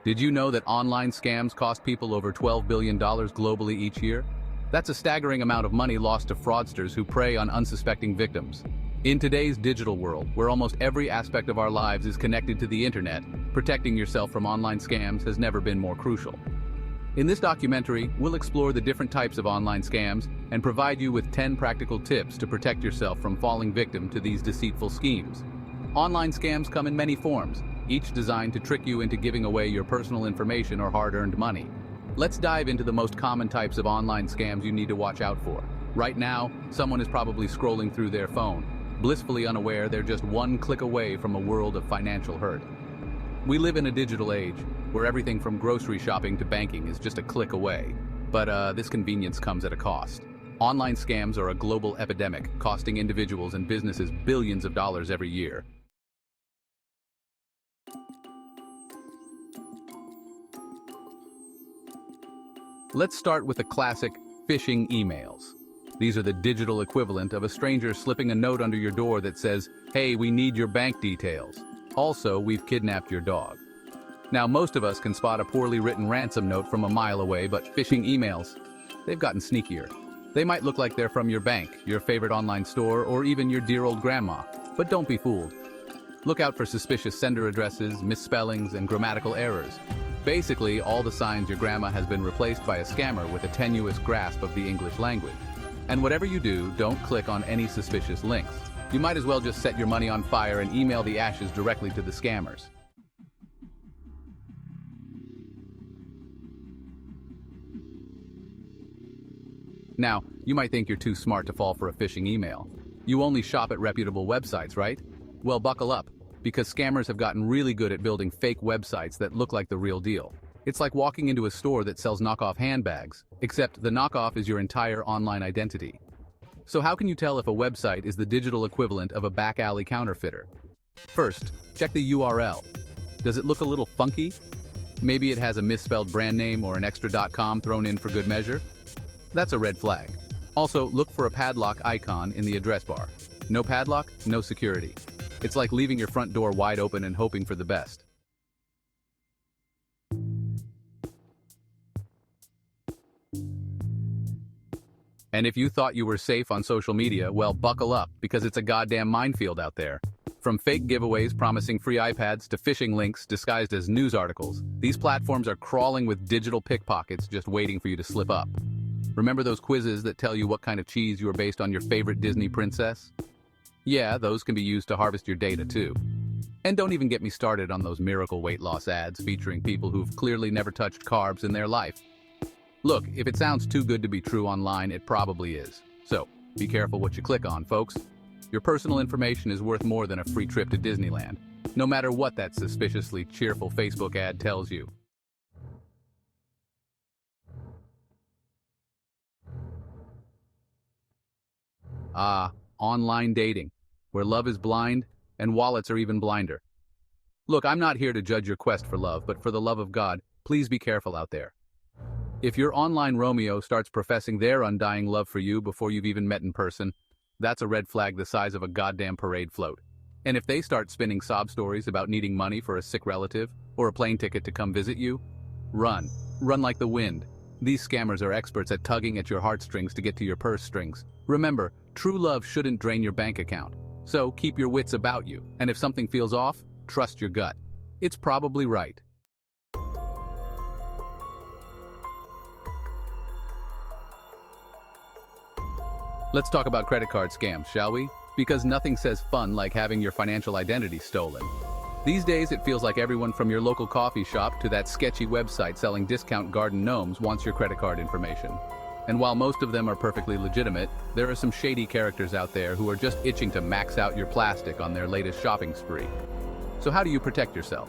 Did you know that online scams cost people over $12 billion globally each year? That's a staggering amount of money lost to fraudsters who prey on unsuspecting victims. In today's digital world, where almost every aspect of our lives is connected to the internet, protecting yourself from online scams has never been more crucial. In this documentary, we'll explore the different types of online scams and provide you with 10 practical tips to protect yourself from falling victim to these deceitful schemes. Online scams come in many forms, each designed to trick you into giving away your personal information or hard-earned money. Let's dive into the most common types of online scams you need to watch out for. Right now, someone is probably scrolling through their phone, blissfully unaware they're just one click away from a world of financial hurt. We live in a digital age, where everything from grocery shopping to banking is just a click away. But this convenience comes at a cost. Online scams are a global epidemic, costing individuals and businesses billions of dollars every year. Let's start with the classic phishing emails. These are the digital equivalent of a stranger slipping a note under your door that says, "Hey, we need your bank details. Also, we've kidnapped your dog." Now, most of us can spot a poorly written ransom note from a mile away, but phishing emails, they've gotten sneakier. They might look like they're from your bank, your favorite online store, or even your dear old grandma, but don't be fooled. Look out for suspicious sender addresses, misspellings, and grammatical errors. Basically, all the signs your grandma has been replaced by a scammer with a tenuous grasp of the English language. And whatever you do, don't click on any suspicious links. You might as well just set your money on fire and email the ashes directly to the scammers. Now, you might think you're too smart to fall for a phishing email. You only shop at reputable websites, right? Well, buckle up, because scammers have gotten really good at building fake websites that look like the real deal. It's like walking into a store that sells knockoff handbags, except the knockoff is your entire online identity. So how can you tell if a website is the digital equivalent of a back alley counterfeiter? First, check the URL. Does it look a little funky? Maybe it has a misspelled brand name or an extra .com thrown in for good measure? That's a red flag. Also, look for a padlock icon in the address bar. No padlock, no security. It's like leaving your front door wide open and hoping for the best. And if you thought you were safe on social media, well, buckle up, because it's a goddamn minefield out there. From fake giveaways promising free iPads to phishing links disguised as news articles, these platforms are crawling with digital pickpockets just waiting for you to slip up. Remember those quizzes that tell you what kind of cheese you are based on your favorite Disney princess? Yeah, those can be used to harvest your data too. And don't even get me started on those miracle weight loss ads featuring people who've clearly never touched carbs in their life. Look, if it sounds too good to be true online, it probably is. So, be careful what you click on, folks. Your personal information is worth more than a free trip to Disneyland, no matter what that suspiciously cheerful Facebook ad tells you. Online dating, where love is blind and wallets are even blinder. Look, I'm not here to judge your quest for love, but for the love of God, please be careful out there. If your online Romeo starts professing their undying love for you before you've even met in person, that's a red flag the size of a goddamn parade float. And if they start spinning sob stories about needing money for a sick relative or a plane ticket to come visit you, run. Run like the wind. These scammers are experts at tugging at your heartstrings to get to your purse strings. Remember, true love shouldn't drain your bank account. So keep your wits about you, and if something feels off, trust your gut. It's probably right. Let's talk about credit card scams, shall we? Because nothing says fun like having your financial identity stolen. These days, it feels like everyone from your local coffee shop to that sketchy website selling discount garden gnomes wants your credit card information. And while most of them are perfectly legitimate, there are some shady characters out there who are just itching to max out your plastic on their latest shopping spree. So how do you protect yourself?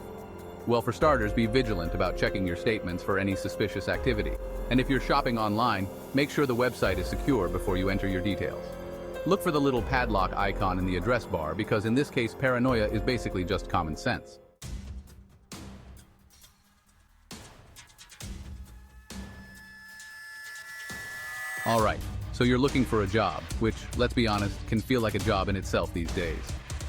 Well, for starters, be vigilant about checking your statements for any suspicious activity. And if you're shopping online, make sure the website is secure before you enter your details. Look for the little padlock icon in the address bar, because in this case, paranoia is basically just common sense. All right, so you're looking for a job, which, let's be honest, can feel like a job in itself these days.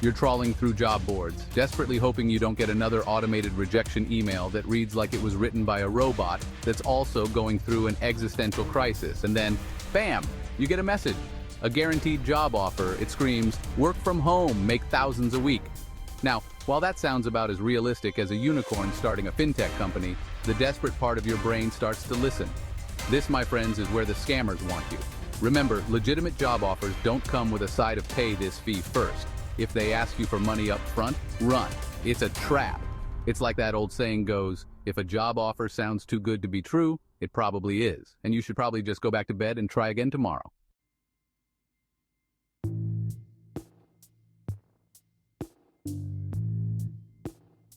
You're trawling through job boards, desperately hoping you don't get another automated rejection email that reads like it was written by a robot that's also going through an existential crisis. And then, bam, you get a message. A guaranteed job offer. It screams, work from home, make thousands a week. Now, while that sounds about as realistic as a unicorn starting a fintech company, the desperate part of your brain starts to listen. This, my friends, is where the scammers want you. Remember, legitimate job offers don't come with a side of pay this fee first. If they ask you for money up front, run. It's a trap. It's like that old saying goes, if a job offer sounds too good to be true, it probably is, and you should probably just go back to bed and try again tomorrow.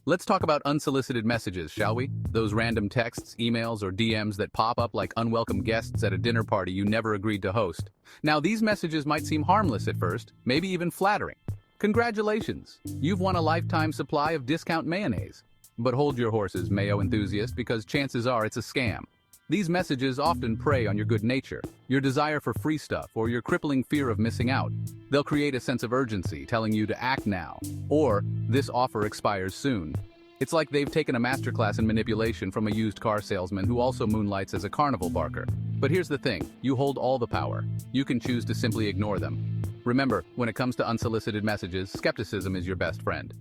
Let's talk about unsolicited messages, shall we? Those random texts, emails, or DMs that pop up like unwelcome guests at a dinner party you never agreed to host. Now, these messages might seem harmless at first, maybe even flattering. Congratulations! You've won a lifetime supply of discount mayonnaise. But hold your horses, mayo enthusiast, because chances are it's a scam. These messages often prey on your good nature, your desire for free stuff, or your crippling fear of missing out. They'll create a sense of urgency, telling you to act now, or this offer expires soon. It's like they've taken a masterclass in manipulation from a used car salesman who also moonlights as a carnival barker. But here's the thing, you hold all the power. You can choose to simply ignore them. Remember, when it comes to unsolicited messages, skepticism is your best friend.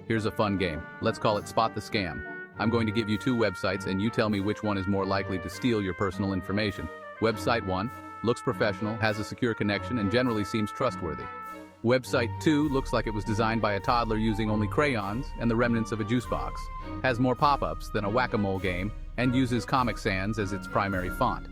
Here's a fun game. Let's call it Spot the Scam. I'm going to give you two websites and you tell me which one is more likely to steal your personal information. Website 1 looks professional, has a secure connection, and generally seems trustworthy. Website 2 looks like it was designed by a toddler using only crayons and the remnants of a juice box, has more pop-ups than a whack-a-mole game, and uses Comic Sans as its primary font.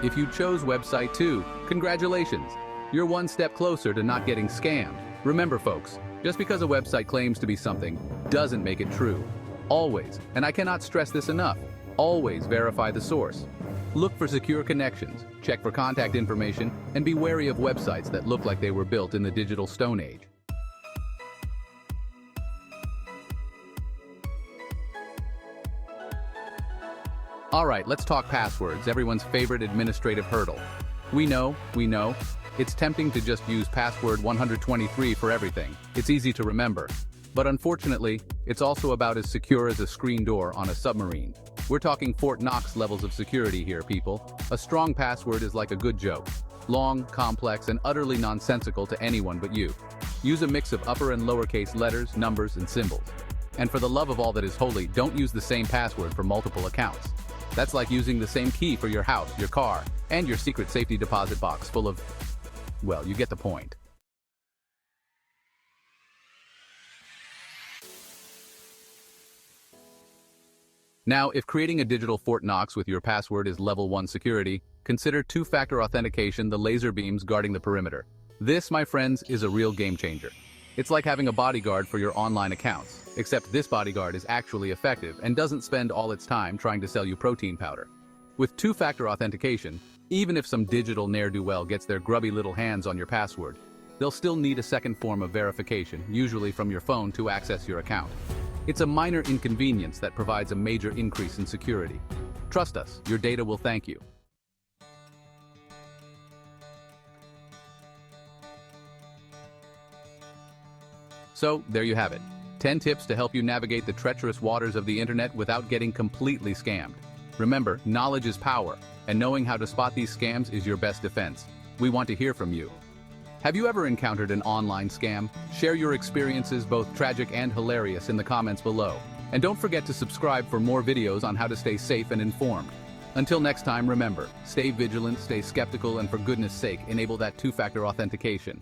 If you chose website 2, congratulations! You're one step closer to not getting scammed. Remember, folks, just because a website claims to be something doesn't make it true. Always, and I cannot stress this enough, always verify the source. Look for secure connections, check for contact information, and be wary of websites that look like they were built in the digital Stone Age. Alright, let's talk passwords, everyone's favorite administrative hurdle. We know, it's tempting to just use password 123 for everything. It's easy to remember. But unfortunately, it's also about as secure as a screen door on a submarine. We're talking Fort Knox levels of security here, people. A strong password is like a good joke. Long, complex, and utterly nonsensical to anyone but you. Use a mix of upper and lowercase letters, numbers, and symbols. And for the love of all that is holy, don't use the same password for multiple accounts. That's like using the same key for your house, your car, and your secret safety deposit box full of... well, you get the point. Now, if creating a digital Fort Knox with your password is level 1 security, consider two-factor authentication, the laser beams guarding the perimeter. This, my friends, is a real game changer. It's like having a bodyguard for your online accounts, except this bodyguard is actually effective and doesn't spend all its time trying to sell you protein powder. With two-factor authentication, even if some digital ne'er-do-well gets their grubby little hands on your password, they'll still need a second form of verification, usually from your phone, to access your account. It's a minor inconvenience that provides a major increase in security. Trust us, your data will thank you. So, there you have it. 10 tips to help you navigate the treacherous waters of the internet without getting completely scammed. Remember, knowledge is power, and knowing how to spot these scams is your best defense. We want to hear from you. Have you ever encountered an online scam? Share your experiences, both tragic and hilarious, in the comments below. And don't forget to subscribe for more videos on how to stay safe and informed. Until next time, remember, stay vigilant, stay skeptical, and for goodness sake, enable that two-factor authentication.